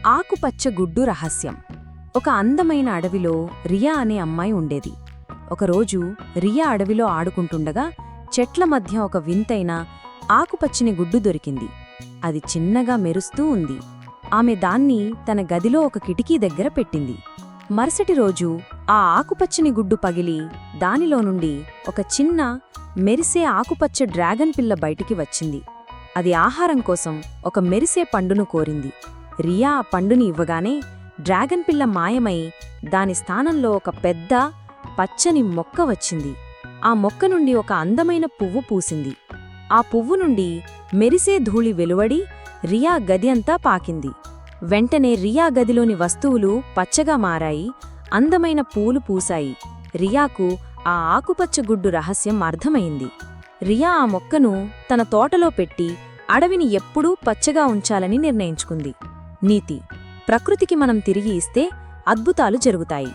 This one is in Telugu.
ఆకుపచ్చ గుడ్డు రహస్యం. ఒక అందమైన అడవిలో రియా అనే అమ్మాయి ఉండేది. ఒకరోజు రియా అడవిలో ఆడుకుంటుండగా చెట్ల మధ్య ఒక వింతైన ఆకుపచ్చని గుడ్డు దొరికింది. అది చిన్నగా మెరుస్తూ ఉంది. ఆమె దాన్ని తన గదిలో ఒక కిటికీ దగ్గర పెట్టింది. మరుసటి రోజు ఆ ఆకుపచ్చని గుడ్డు పగిలి దానిలో నుండి ఒక చిన్న మెరిసే ఆకుపచ్చ డ్రాగన్ పిల్ల బయటికి వచ్చింది. అది ఆహారం కోసం ఒక మెరిసే పండును కోరింది. రియా ఆ పండుని ఇవ్వగానే డ్రాగన్ పిల్ల మాయమై దాని స్థానంలో ఒక పెద్ద పచ్చని మొక్క వచ్చింది. ఆ మొక్క నుండి ఒక అందమైన పువ్వు పూసింది. ఆ పువ్వు నుండి మెరిసే ధూళి వెలువడి రియా గది అంతా పాకింది. వెంటనే రియా గదిలోని వస్తువులు పచ్చగా మారాయి, అందమైన పూలు పూసాయి. రియాకు ఆ ఆకుపచ్చ గుడ్డు రహస్యం అర్థమైంది. రియా ఆ మొక్కను తన తోటలో పెట్టి అడవిని ఎప్పుడూ పచ్చగా ఉంచాలని నిర్ణయించుకుంది. నీతి: ప్రకృతికి మనం తిరిగి ఇస్తే అద్భుతాలు జరుగుతాయి.